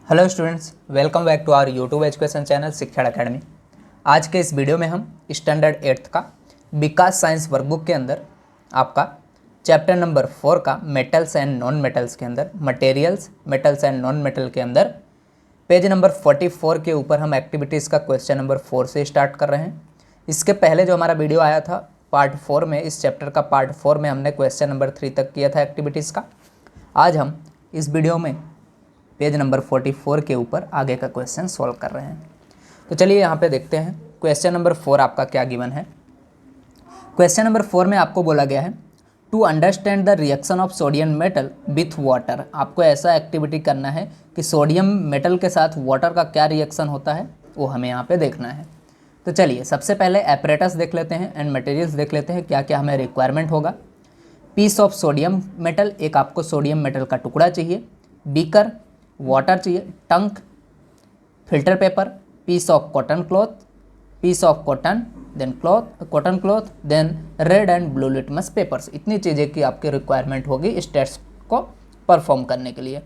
Hello students, welcome back to our YouTube education channel Shikshan Academy. आज के इस video में हम स्टैंडर्ड 8th का विकास साइंस वर्कबुक के अंदर आपका चैप्टर नंबर 4 का मेटल्स एंड नॉन मेटल्स के अंदर materials, metals and non metal के अंदर पेज नंबर 44 के ऊपर हम एक्टिविटीज़ का क्वेश्चन नंबर 4 से स्टार्ट कर रहे हैं। इसके पहले जो हमारा वीडियो आया था पार्ट 4 में, इस चैप्टर का पार्ट 4 में हमने क्वेश्चन नंबर 3 तक किया था एक्टिविटीज़ का। आज हम इस वीडियो में पेज नंबर 44 के ऊपर आगे का क्वेश्चन सॉल्व कर रहे हैं। तो चलिए यहाँ पे देखते हैं क्वेश्चन नंबर 4 आपका क्या गिवन है। क्वेश्चन नंबर 4 में आपको बोला गया है to understand the reaction of sodium metal with water. आपको ऐसा एक्टिविटी करना है कि सोडियम मेटल के साथ वाटर का क्या रिएक्शन होता है वो हमें यहाँ पे देखना है। तो चलिए सबसे पहले एपरेटस देख लेते हैं एंड मटेरियल्स देख लेते हैं क्या क्या हमें रिक्वायरमेंट होगा। पीस ऑफ सोडियम मेटल, एक आपको सोडियम मेटल का टुकड़ा चाहिए। बीकर, वाटर चाहिए। Tongs, filter paper, piece of cotton cloth, piece of cotton, then cotton cloth, then red and blue litmus papers. इतनी चीज़ें की आपकी रिक्वायरमेंट होगी इस टेस्ट को परफॉर्म करने के लिए।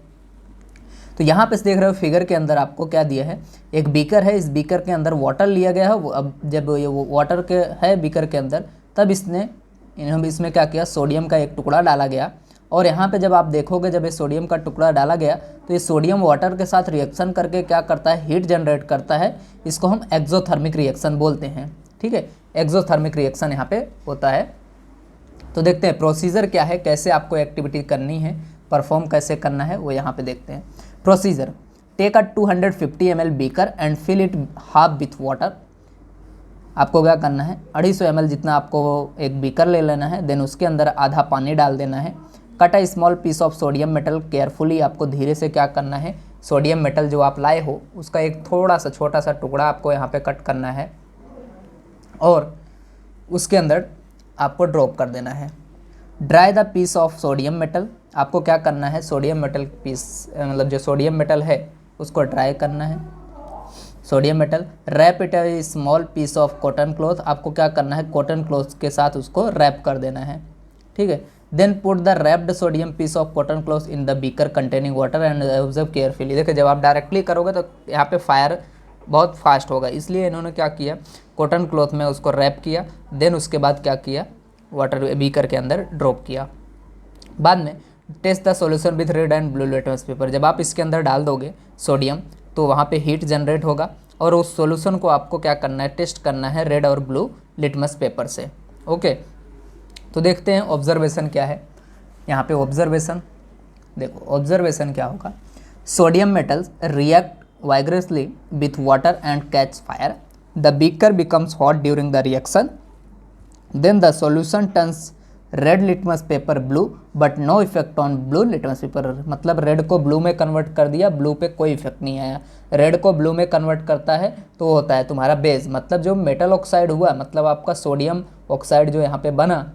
तो यहाँ पे देख रहे हो फिगर के अंदर आपको क्या दिया है, एक बीकर है, इस बीकर के अंदर वाटर लिया गया है। अब जब ये वाटर के है बीकर के अंदर, तब इसमें क्या किया, सोडियम का एक टुकड़ा डाला गया। और यहाँ पे जब आप देखोगे, जब ये सोडियम का टुकड़ा डाला गया तो ये सोडियम वाटर के साथ रिएक्शन करके क्या करता है, हीट जनरेट करता है। इसको हम एक्सोथर्मिक रिएक्शन बोलते हैं। ठीक है, एक्सोथर्मिक रिएक्शन यहाँ पे होता है। तो देखते हैं प्रोसीजर क्या है, कैसे आपको एक्टिविटी करनी है, परफॉर्म कैसे करना है वो यहाँ पे देखते हैं। Procedure, take a 250 ml beaker and fill it half with water. आपको क्या करना है, 250 ml जितना आपको एक बीकर ले लेना है, देन उसके अंदर आधा पानी डाल देना है। Cut a small piece of sodium metal carefully. आपको धीरे से क्या करना है, सोडियम मेटल जो आप लाए हो उसका एक थोड़ा सा छोटा सा टुकड़ा आपको यहाँ पे कट करना है और उसके अंदर आपको ड्रॉप कर देना है। Dry the piece of sodium metal. आपको क्या करना है, सोडियम मेटल पीस मतलब जो सोडियम मेटल है उसको ड्राई करना है। Sodium metal, wrap it a small piece of cotton cloth. आपको क्या करना है, कॉटन क्लॉथ के साथ उसको रैप कर देना है। ठीक है, then put the wrapped sodium piece of cotton cloth in the beaker containing water and observe carefully. देखिए जब आप डायरेक्टली करोगे तो यहाँ पे फायर बहुत फास्ट होगा, इसलिए इन्होंने क्या किया, कॉटन क्लॉथ में उसको रैप किया, देन उसके बाद क्या किया, वाटर बीकर के अंदर ड्रॉप किया। बाद में test the solution with red and blue litmus paper. जब आप इसके अंदर डाल दोगे सोडियम तो वहाँ पे हीट जनरेट होगा और उस सॉल्यूशन को आपको क्या करना है, टेस्ट करना है रेड और ब्लू लिटमस पेपर से। ओके, तो देखते हैं ऑब्जर्वेशन क्या है। यहाँ पे ऑब्जर्वेशन देखो, ऑब्जर्वेशन क्या होगा, sodium metals react vigorously with water and catch fire. The beaker becomes hot during the reaction, then the solution turns red litmus paper blue but no effect on blue litmus paper. मतलब red को blue में convert कर दिया, blue पे कोई effect नहीं आया। Red को ब्लू में कन्वर्ट करता है तो वो होता है तुम्हारा बेस, मतलब जो मेटल ऑक्साइड हुआ, मतलब आपका सोडियम ऑक्साइड जो यहाँ पे बना,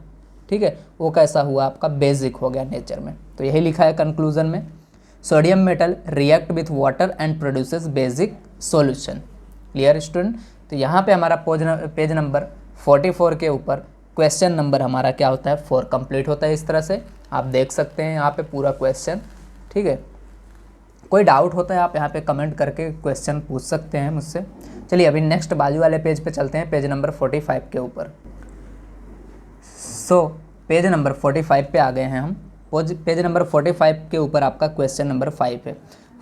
ठीक है, वो कैसा हुआ, आपका बेसिक हो गया नेचर में। तो यही लिखा है कंक्लूजन में, sodium metal react with water and produces basic solution. Clear student. तो यहाँ पे हमारा पेज नंबर 44 के ऊपर क्वेश्चन नंबर हमारा क्या होता है, 4 कंप्लीट होता है। इस तरह से आप देख सकते हैं यहाँ पे पूरा क्वेश्चन। ठीक है, कोई डाउट होता है आप यहाँ पे कमेंट करके क्वेश्चन पूछ सकते हैं मुझसे। चलिए अभी नेक्स्ट बाजू वाले पेज पे चलते हैं, पेज नंबर 45 के ऊपर। सो पेज नंबर 45 पे आ गए हैं हम। पेज नंबर 45 के ऊपर आपका क्वेश्चन नंबर 5 है।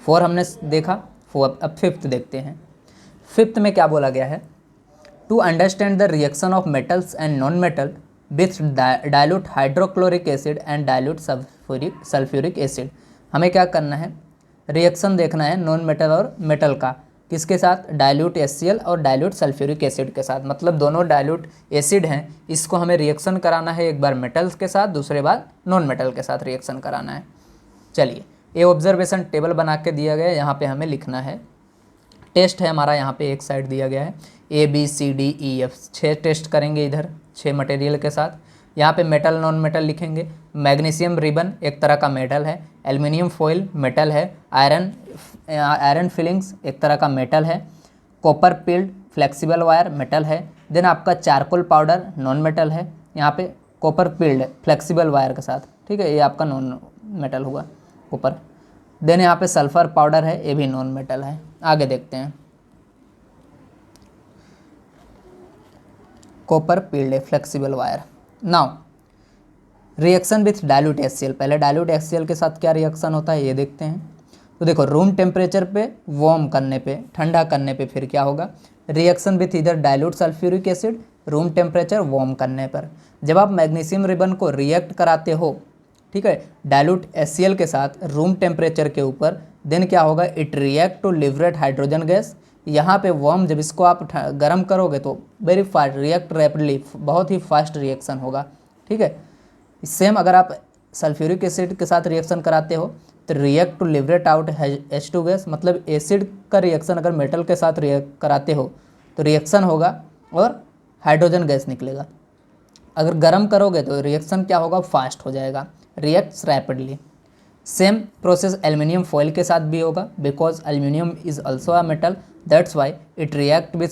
4 हमने देखा, 4 अब 5th देखते हैं। 5th में क्या बोला गया है, to understand the reaction of metals and non metal with dilute hydrochloric acid and dilute sulphuric acid. हमें क्या करना है, रिएक्शन देखना है नॉन मेटल और मेटल का, किसके साथ, डाइल्यूट HCl और डाइल्यूट सल्फ्यूरिक एसिड के साथ। मतलब दोनों डाइल्यूट एसिड हैं, इसको हमें रिएक्शन कराना है, एक बार मेटल्स के साथ, दूसरे बार नॉन मेटल के साथ रिएक्शन कराना है। चलिए ये ऑब्जर्वेशन टेबल बना के दिया गया है, यहाँ पे हमें लिखना है। टेस्ट है हमारा यहाँ पे एक साइड दिया गया है, ABCDEF 6 टेस्ट करेंगे इधर 6 मटेरियल के साथ। यहाँ पे मेटल नॉन मेटल लिखेंगे। मैग्नीशियम रिबन एक तरह का मेटल है, एल्युमिनियम फॉइल मेटल है, आयरन फिलिंग्स एक तरह का मेटल है, copper peeled flexible wire metal है। देन आपका चारकोल पाउडर नॉन मेटल है, यहाँ पे कॉपर पिल्ड फ्लेक्सिबल वायर के साथ। ठीक है, ये आपका नॉन मेटल हुआ कॉपर। देन यहाँ पे सल्फर पाउडर है, ये भी नॉन मेटल है। आगे देखते हैं, copper peeled flexible wire. Now reaction with dilute HCl, पहले डाइल्यूट HCl के साथ क्या रिएक्शन होता है ये देखते हैं। तो देखो रूम टेम्परेचर पे वार्म करने पे, ठंडा करने पे फिर क्या होगा, रिएक्शन विथ इधर dilute sulphuric acid, room temperature warm करने पर। जब आप मैग्नीशियम रिबन को रिएक्ट कराते हो, ठीक है, डाइल्यूट HCl के साथ रूम टेम्परेचर के ऊपर, देन क्या होगा, it react to liberate hydrogen gas. यहाँ पे वार्म जब इसको आप गर्म करोगे तो वेरी फास्ट रिएक्ट रैपिडली, बहुत ही फास्ट रिएक्शन होगा, ठीक है। सेम अगर आप सल्फ्यूरिक एसिड के साथ रिएक्शन कराते हो तो react to liberate out H2 gas, मतलब एसिड का रिएक्शन अगर मेटल के साथ रिएक्ट कराते हो तो रिएक्शन होगा और हाइड्रोजन गैस निकलेगा। अगर गर्म करोगे तो रिएक्शन क्या होगा, फास्ट हो जाएगा, reacts rapidly. Same process aluminium foil के साथ भी होगा, because aluminium is also a metal, that's why it react with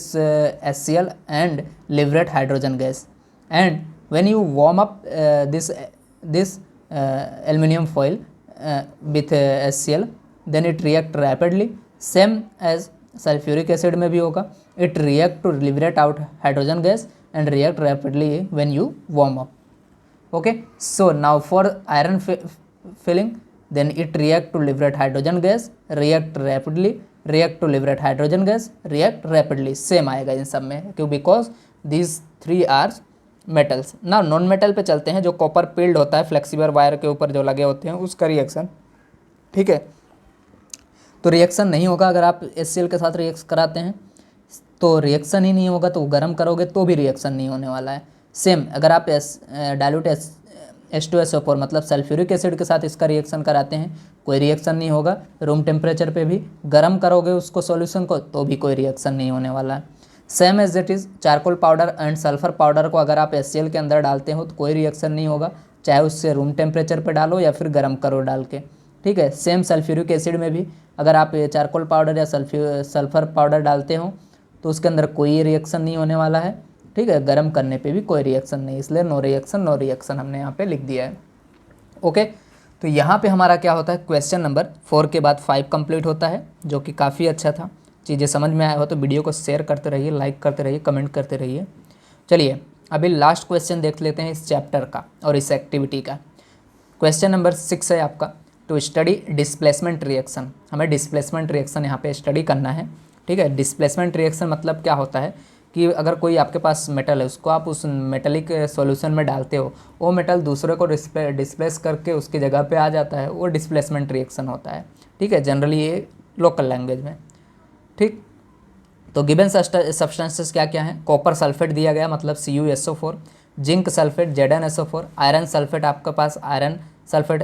HCl and liberate hydrogen gas. And when you warm up this aluminum foil with HCl, then it react rapidly, same as sulfuric acid में भी होगा, it react to liberate out hydrogen gas and react rapidly when you warm up. Okay, so now for iron filling, then it react to liberate hydrogen gas, react rapidly, react to liberate hydrogen gas, react rapidly, same आएगा इन सब में, क्यों, because these three are metals. ना non metal पे चलते हैं, जो copper peeled होता है फ्लेक्सिबल वायर के ऊपर जो लगे होते हैं उसका रिएक्शन, ठीक है। तो रिएक्शन नहीं होगा अगर आप HCl के साथ रिएक्ट कराते हैं, तो रिएक्शन ही नहीं होगा, तो गर्म करोगे तो भी रिएक्शन नहीं होने वाला है। सेम अगर आप डाइल्यूट H2SO4 मतलब सल्फ्यूरिक एसिड के साथ इसका रिएक्शन कराते हैं, कोई रिएक्शन नहीं होगा। रूम टेम्परेचर पे भी गर्म करोगे उसको सॉल्यूशन को तो भी कोई रिएक्शन नहीं होने वाला है। Same as it is charcoal powder and sulphur powder को अगर आप HCl के अंदर डालते हो तो कोई रिएक्शन नहीं होगा, चाहे उससे रूम टेम्परेचर पे डालो या फिर गर्म करो डाल के, ठीक है। सेम सल्फ्यूरिक एसिड में भी अगर आप चारकोल पाउडर या सल्फर पाउडर डालते हो तो उसके अंदर कोई रिएक्शन नहीं होने वाला है, ठीक है। गर्म करने पे भी कोई रिएक्शन नहीं, इसलिए नो रिएक्शन हमने यहाँ पे लिख दिया है। ओके, तो यहाँ पे हमारा क्या होता है, क्वेश्चन नंबर 4 के बाद 5 कंप्लीट होता है, जो कि काफ़ी अच्छा था। चीज़ें समझ में आया हो तो वीडियो को शेयर करते रहिए, लाइक करते रहिए, कमेंट करते रहिए। चलिए अभी लास्ट क्वेश्चन देख लेते हैं इस चैप्टर का और इस एक्टिविटी का। क्वेश्चन नंबर 6 है आपका, टू स्टडी डिस्प्लेसमेंट रिएक्शन। हमें डिस्प्लेसमेंट रिएक्शन यहाँ पे स्टडी करना है, ठीक है। डिस्प्लेसमेंट रिएक्शन मतलब क्या होता है कि अगर कोई आपके पास मेटल है, उसको आप उस मेटलिक सॉल्यूशन में डालते हो, वो मेटल दूसरे को डिस्प्लेस करके उसकी जगह पे आ जाता है, वो डिस्प्लेसमेंट रिएक्शन होता है, ठीक है। जनरली ये लोकल लैंग्वेज में, ठीक। तो गिवन सब्सटेंसेस क्या क्या हैं, कॉपर सल्फेट दिया गया मतलब CuSO4, zinc sulphate ZnSO4, iron sulphate आपके पास iron sulphate,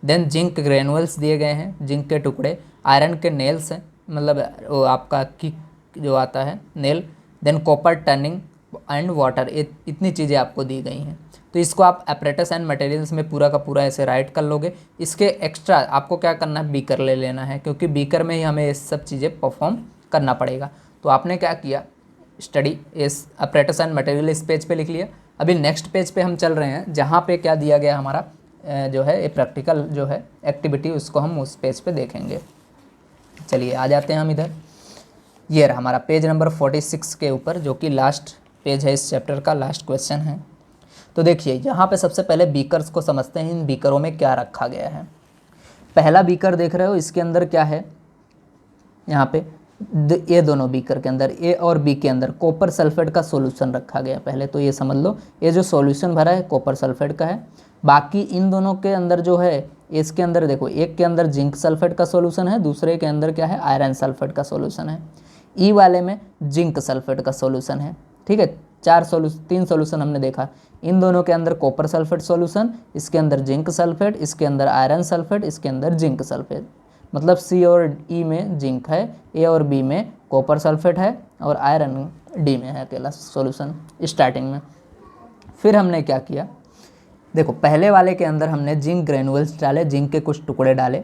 then zinc granules दिए गए हैं, जिंक के टुकड़े, आयरन के नेल्स हैं मतलब वो आपका किक जो आता है nail, than copper turning and water, इतनी चीज़ें आपको दी गई हैं। तो इसको आप एपरेटस एंड मटेरियल्स में पूरा का पूरा ऐसे राइट कर लोगे। इसके एक्स्ट्रा आपको क्या करना है, बीकर ले लेना है, क्योंकि बीकर में ही हमें ये सब चीज़ें परफॉर्म करना पड़ेगा। तो आपने क्या किया, स्टडी इस एपरेटस एंड मटेरियल इस पेज पे लिख लिया। अभी नेक्स्ट पेज पे हम चल रहे हैं, जहाँ पे क्या दिया गया हमारा जो है ये प्रैक्टिकल जो है एक्टिविटी, उसको हम उस पेज पे देखेंगे। चलिए आ जाते हैं हम इधर। ये रहा हमारा पेज नंबर 46 के ऊपर, जो कि लास्ट पेज है इस चैप्टर का, लास्ट क्वेश्चन है। तो देखिए यहाँ पे सबसे पहले बीकर्स को समझते हैं, इन बीकरों में क्या रखा गया है। पहला बीकर देख रहे हो, इसके अंदर क्या है, यहाँ पे ये दोनों बीकर के अंदर, ए और बी के अंदर कॉपर सल्फेट का सॉल्यूशन रखा गया। पहले तो ये समझ लो, ये जो सॉल्यूशन भरा है कॉपर सल्फेट का है। बाकी इन दोनों के अंदर जो है, इसके अंदर देखो, एक के अंदर जिंक सल्फेट का सॉल्यूशन है, दूसरे के अंदर क्या है, आयरन सल्फेट का सॉल्यूशन है। ई वाले में जिंक सल्फेट का सॉल्यूशन है, ठीक है। 3 सॉल्यूशन हमने देखा, इन दोनों के अंदर कॉपर सल्फेट सॉल्यूशन, इसके अंदर जिंक सल्फेट, इसके अंदर आयरन सल्फेट, इसके अंदर जिंक सल्फेट। मतलब सी और ई में जिंक है, ए और बी में कॉपर सल्फेट है, और आयरन डी में है अकेला सॉल्यूशन स्टार्टिंग में। फिर हमने क्या किया, देखो पहले वाले के अंदर हमने जिंक ग्रेनुअल्स डाले, जिंक के कुछ टुकड़े डाले,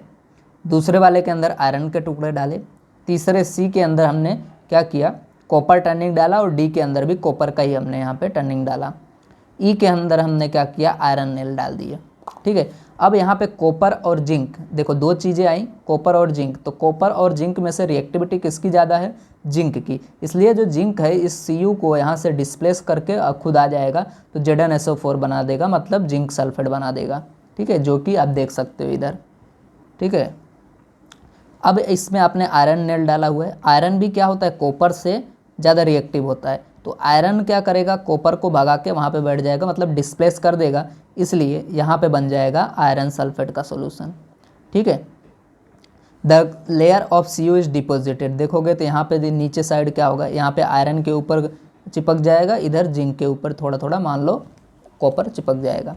दूसरे वाले के अंदर आयरन के टुकड़े डाले, तीसरे सी के अंदर हमने क्या किया, कॉपर टर्निंग डाला, और डी के अंदर भी कॉपर का ही हमने यहाँ पे टर्निंग डाला। ई के अंदर हमने क्या किया, आयरन नेल डाल दिया, ठीक है। अब यहाँ पे कॉपर और जिंक, देखो दो चीज़ें आई, कॉपर और जिंक, तो कॉपर और जिंक में से रिएक्टिविटी किसकी ज़्यादा है, जिंक की, इसलिए जो जिंक है इस Cu को यहाँ से डिस्प्लेस करके खुद आ जाएगा तो ZnSO4 बना देगा, मतलब जिंक सल्फेट बना देगा, ठीक है, जो कि आप देख सकते हो इधर, ठीक है। अब इसमें आपने आयरन नेल डाला हुआ है, आयरन भी क्या होता है, कॉपर से ज़्यादा रिएक्टिव होता है, तो आयरन क्या करेगा, कॉपर को भगा के वहाँ पे बैठ जाएगा, मतलब डिस्प्लेस कर देगा, इसलिए यहाँ पे बन जाएगा आयरन सल्फेट का सॉल्यूशन, ठीक है। The layer of Cu is deposited, देखोगे तो यहाँ पे नीचे साइड क्या होगा, यहाँ पे आयरन के ऊपर चिपक जाएगा, इधर जिंक के ऊपर थोड़ा थोड़ा मान लो कॉपर चिपक जाएगा।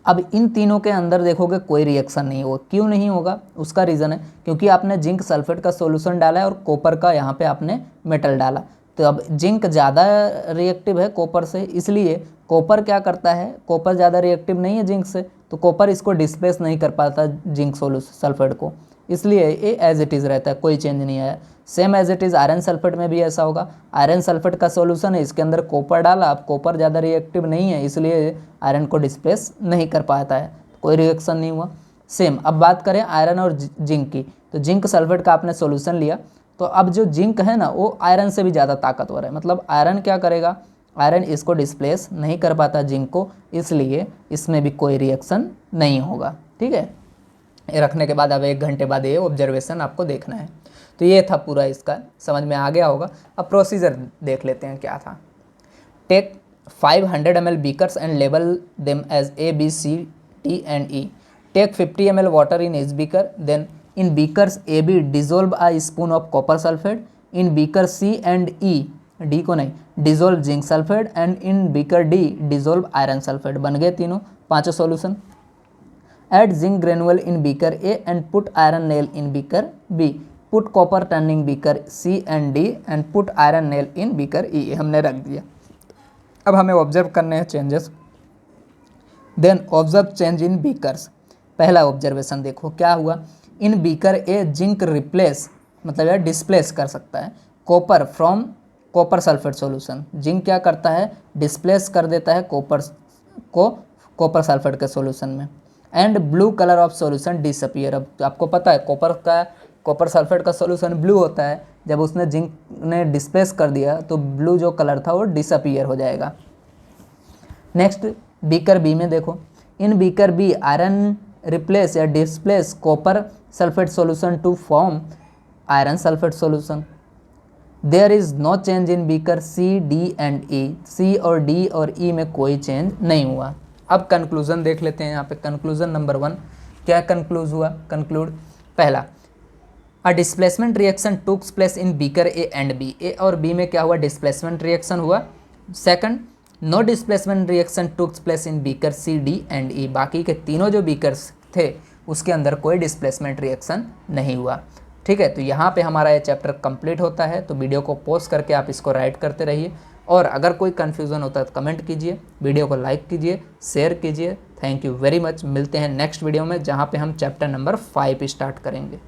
अब इन तीनों के अंदर देखोगे कोई रिएक्शन नहीं होगा, क्यों नहीं होगा, उसका रीज़न है क्योंकि आपने जिंक सल्फेट का सॉल्यूशन डाला है और कॉपर का यहाँ पे आपने मेटल डाला, तो अब जिंक ज़्यादा रिएक्टिव है कॉपर से, इसलिए कॉपर क्या करता है, कॉपर ज़्यादा रिएक्टिव नहीं है जिंक से, तो कॉपर इसको डिस्प्लेस नहीं कर पाता जिंक सल्फेट को, इसलिए ये एज इट इज़ रहता है, कोई चेंज नहीं आया। Same as it is iron sulphate में भी ऐसा होगा, आयरन सल्फेट का सॉल्यूशन है, इसके अंदर कॉपर डाला, अब कॉपर ज़्यादा रिएक्टिव नहीं है इसलिए आयरन को डिस्प्लेस नहीं कर पाता है, कोई रिएक्शन नहीं हुआ। सेम अब बात करें आयरन और जिंक की, तो जिंक सल्फेट का आपने सॉल्यूशन लिया, तो अब जो जिंक है ना वो आयरन से भी ज़्यादा ताकतवर है, मतलब आयरन क्या करेगा, आयरन इसको डिस्प्लेस नहीं कर पाता जिंक को, इसलिए इसमें भी कोई रिएक्शन नहीं होगा, ठीक है। ये रखने के बाद अब 1 घंटे बाद ये ऑब्जर्वेशन आपको देखना है। तो ये था पूरा, इसका समझ में आ गया होगा। अब प्रोसीजर देख लेते हैं क्या था। Take 500 ml beakers and label them as A, B, C, D and E. Take 50 ml water in each beaker. Then in beakers A, B dissolve a spoon of copper sulfate. In beaker C and E, D को नहीं, dissolve zinc sulfate and in beaker D dissolve iron sulfate। बन गए तीनों पांचों solution. Add zinc granule in beaker A and put iron nail in beaker B. Put copper turning beaker C and D and put iron nail in beaker E। हमने रख दिया। अब हमें observe करने हैं changes. Then observe change in beakers. पहला observation देखो क्या हुआ, in beaker A zinc replace, मतलब यह डिस्प्लेस कर सकता है copper from copper sulphate solution. Zinc क्या करता है, डिस्प्लेस कर देता है कॉपर को कॉपर सल्फेट के सॉल्यूशन में। And blue colour of solution disappear. अब आपको पता है कॉपर सल्फेट का सॉल्यूशन ब्लू होता है, जब उसने जिंक ने डिस्प्लेस कर दिया तो ब्लू जो कलर था वो डिसअपियर हो जाएगा। नेक्स्ट बीकर बी में देखो, in beaker B iron replace या displace copper sulphate solution to form iron sulphate solution. There is no change in beaker C, D and E. C और D और ई में कोई चेंज नहीं हुआ। अब कंक्लूजन देख लेते हैं। यहाँ पे कंक्लूजन नंबर 1 क्या कंक्लूड पहला, a displacement reaction takes place in beaker A and B. A और बी में क्या हुआ, डिस्प्लेसमेंट रिएक्शन हुआ। Second, no displacement reaction takes place in beaker C, D and E. बाकी के तीनों जो बीकर्स थे उसके अंदर कोई डिस्प्लेसमेंट रिएक्शन नहीं हुआ, ठीक है। तो यहाँ पे हमारा ये चैप्टर कंप्लीट होता है। तो वीडियो को पॉज करके आप इसको राइट करते रहिए, और अगर कोई कन्फ्यूज़न होता है तो कमेंट कीजिए, वीडियो को लाइक कीजिए, शेयर कीजिए। Thank you very much. मिलते हैं नेक्स्ट वीडियो में, जहाँ पे हम चैप्टर नंबर 5 स्टार्ट करेंगे।